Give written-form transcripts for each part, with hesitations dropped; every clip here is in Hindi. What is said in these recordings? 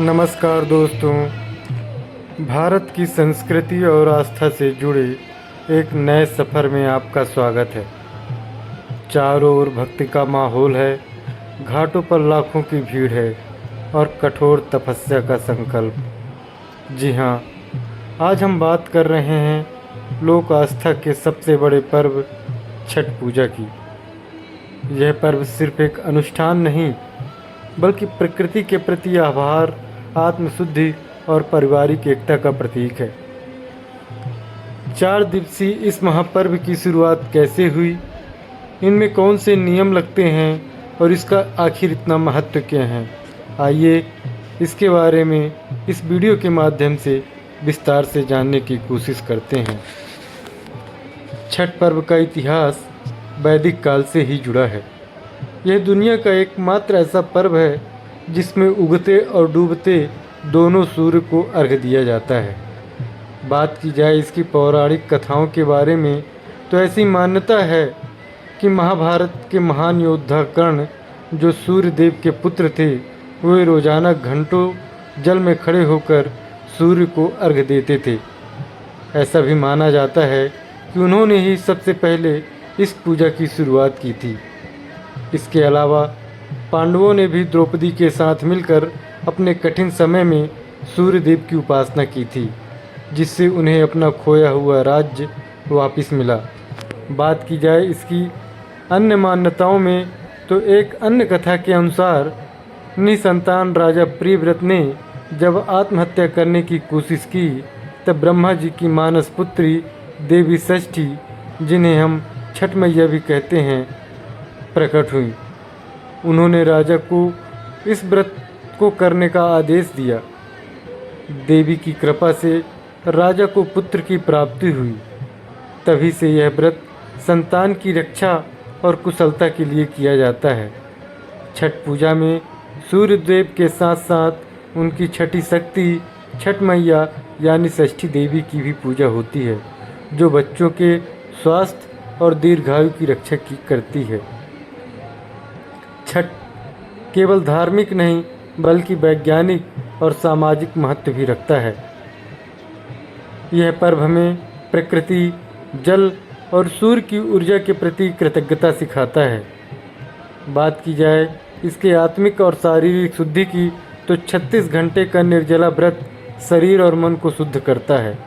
नमस्कार दोस्तों। भारत की संस्कृति और आस्था से जुड़े एक नए सफ़र में आपका स्वागत है। चारों ओर भक्ति का माहौल है, घाटों पर लाखों की भीड़ है और कठोर तपस्या का संकल्प। जी हाँ, आज हम बात कर रहे हैं लोक आस्था के सबसे बड़े पर्व छठ पूजा की। यह पर्व सिर्फ एक अनुष्ठान नहीं, बल्कि प्रकृति के प्रति आभार, आत्मशुद्धि और पारिवारिक एकता का प्रतीक है। 4 दिवसीय इस महापर्व की शुरुआत कैसे हुई, इनमें कौन से नियम लगते हैं और इसका आखिर इतना महत्व क्या है, आइए इसके बारे में इस वीडियो के माध्यम से विस्तार से जानने की कोशिश करते हैं। छठ पर्व का इतिहास वैदिक काल से ही जुड़ा है। यह दुनिया का एकमात्र ऐसा पर्व है जिसमें उगते और डूबते दोनों सूर्य को अर्घ्य दिया जाता है। बात की जाए इसकी पौराणिक कथाओं के बारे में तो ऐसी मान्यता है कि महाभारत के महान योद्धा कर्ण, जो सूर्य देव के पुत्र थे, वे रोजाना घंटों जल में खड़े होकर सूर्य को अर्घ्य देते थे। ऐसा भी माना जाता है कि उन्होंने ही सबसे पहले इस पूजा की शुरुआत की थी। इसके अलावा पांडवों ने भी द्रौपदी के साथ मिलकर अपने कठिन समय में सूर्य देव की उपासना की थी, जिससे उन्हें अपना खोया हुआ राज्य वापस मिला। बात की जाए इसकी अन्य मान्यताओं में तो एक अन्य कथा के अनुसार निसंतान राजा प्रियव्रत ने जब आत्महत्या करने की कोशिश की, तब ब्रह्मा जी की मानस पुत्री देवी षष्ठी, जिन्हें हम छठ मैया भी कहते हैं, प्रकट हुई। उन्होंने राजा को इस व्रत को करने का आदेश दिया। देवी की कृपा से राजा को पुत्र की प्राप्ति हुई। तभी से यह व्रत संतान की रक्षा और कुशलता के लिए किया जाता है। छठ पूजा में सूर्य देव के साथ साथ उनकी छठी शक्ति छठ मैया यानी षष्ठी देवी की भी पूजा होती है, जो बच्चों के स्वास्थ्य और दीर्घायु की रक्षा करती है। छठ केवल धार्मिक नहीं बल्कि वैज्ञानिक और सामाजिक महत्व भी रखता है। यह पर्व हमें प्रकृति, जल और सूर्य की ऊर्जा के प्रति कृतज्ञता सिखाता है। बात की जाए इसके आत्मिक और शारीरिक शुद्धि की तो 36 घंटे का निर्जला व्रत शरीर और मन को शुद्ध करता है,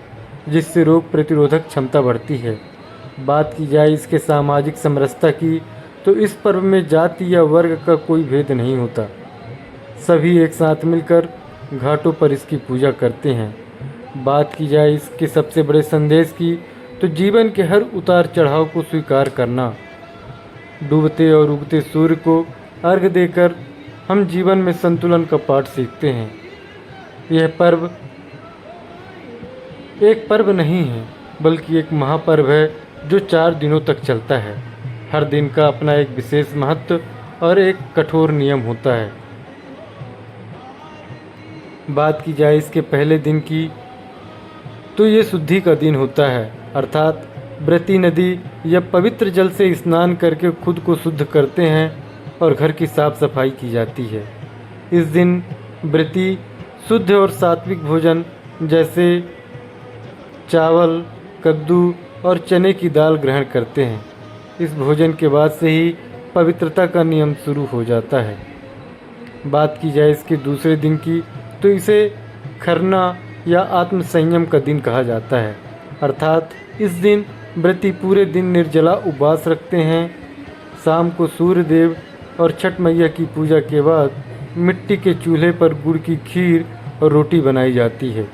जिससे रोग प्रतिरोधक क्षमता बढ़ती है। बात की जाए इसके सामाजिक समरसता की तो इस पर्व में जाति या वर्ग का कोई भेद नहीं होता। सभी एक साथ मिलकर घाटों पर इसकी पूजा करते हैं। बात की जाए इसके सबसे बड़े संदेश की तो जीवन के हर उतार चढ़ाव को स्वीकार करना। डूबते और उगते सूर्य को अर्घ्य देकर हम जीवन में संतुलन का पाठ सीखते हैं। यह पर्व एक पर्व नहीं है बल्कि एक महापर्व है जो 4 दिनों तक चलता है। हर दिन का अपना एक विशेष महत्व और एक कठोर नियम होता है। बात की जाए इसके पहले दिन की तो ये शुद्धि का दिन होता है, अर्थात व्रती नदी या पवित्र जल से स्नान करके खुद को शुद्ध करते हैं और घर की साफ सफाई की जाती है। इस दिन व्रती शुद्ध और सात्विक भोजन जैसे चावल, कद्दू और चने की दाल ग्रहण करते हैं। इस भोजन के बाद से ही पवित्रता का नियम शुरू हो जाता है। बात की जाए इसके दूसरे दिन की तो इसे खरना या आत्म संयम का दिन कहा जाता है, अर्थात इस दिन व्रती पूरे दिन निर्जला उपवास रखते हैं। शाम को सूर्य देव और छठ मैया की पूजा के बाद मिट्टी के चूल्हे पर गुड़ की खीर और रोटी बनाई जाती है।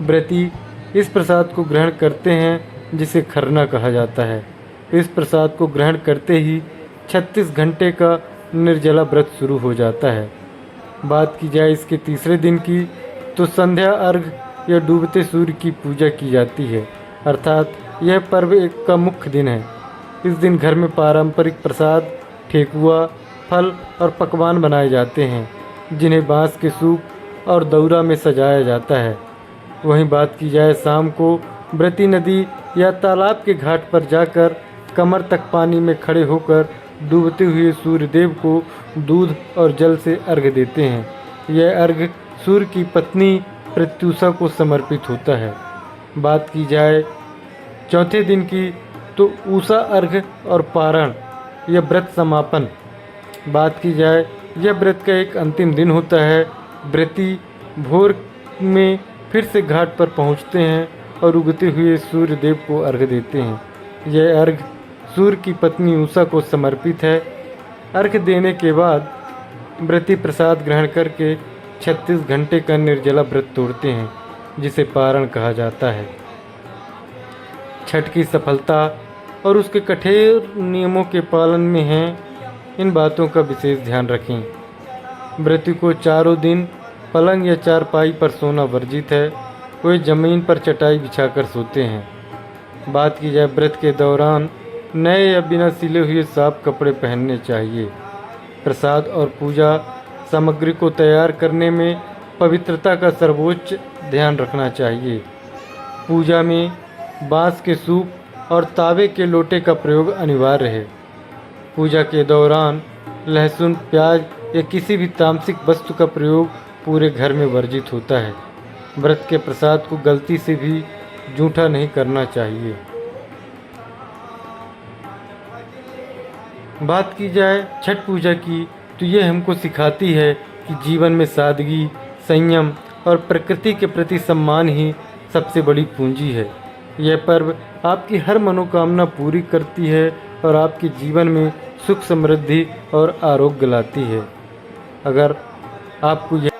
व्रती इस प्रसाद को ग्रहण करते हैं जिसे खरना कहा जाता है। इस प्रसाद को ग्रहण करते ही 36 घंटे का निर्जला व्रत शुरू हो जाता है। बात की जाए इसके तीसरे दिन की तो संध्या अर्घ या डूबते सूर्य की पूजा की जाती है, अर्थात यह पर्व एक का मुख्य दिन है। इस दिन घर में पारंपरिक प्रसाद, ठेकुआ, फल और पकवान बनाए जाते हैं, जिन्हें बांस के सूप और दौरा में सजाया जाता है। वहीं बात की जाए शाम को व्रती नदी या तालाब के घाट पर जाकर कमर तक पानी में खड़े होकर डूबते हुए सूर्य देव को दूध और जल से अर्घ्य देते हैं। यह अर्घ्य सूर्य की पत्नी प्रत्युषा को समर्पित होता है। बात की जाए चौथे दिन की तो उषा अर्घ और पारण यह व्रत समापन। बात की जाए यह व्रत का एक अंतिम दिन होता है। व्रती भोर में फिर से घाट पर पहुंचते हैं और उगते हुए सूर्य देव को अर्घ देते हैं। यह अर्घ सूर्य की पत्नी उषा को समर्पित है। अर्घ देने के बाद व्रती प्रसाद ग्रहण करके 36 घंटे का निर्जला व्रत तोड़ते हैं, जिसे पारण कहा जाता है। छठ की सफलता और उसके कठोर नियमों के पालन में है, इन बातों का विशेष ध्यान रखें। व्रती को चारों दिन पलंग या चारपाई पर सोना वर्जित है। वे जमीन पर चटाई बिछाकर सोते हैं। बात की जाए व्रत के दौरान नए या बिना सिले हुए साफ कपड़े पहनने चाहिए। प्रसाद और पूजा सामग्री को तैयार करने में पवित्रता का सर्वोच्च ध्यान रखना चाहिए। पूजा में बांस के सूप और तावे के लोटे का प्रयोग अनिवार्य है। पूजा के दौरान लहसुन, प्याज या किसी भी तामसिक वस्तु का प्रयोग पूरे घर में वर्जित होता है। व्रत के प्रसाद को गलती से भी जूठा नहीं करना चाहिए। बात की जाए छठ पूजा की तो यह हमको सिखाती है कि जीवन में सादगी, संयम और प्रकृति के प्रति सम्मान ही सबसे बड़ी पूंजी है। यह पर्व आपकी हर मनोकामना पूरी करती है और आपके जीवन में सुख, समृद्धि और आरोग्य लाती है। अगर आपको यह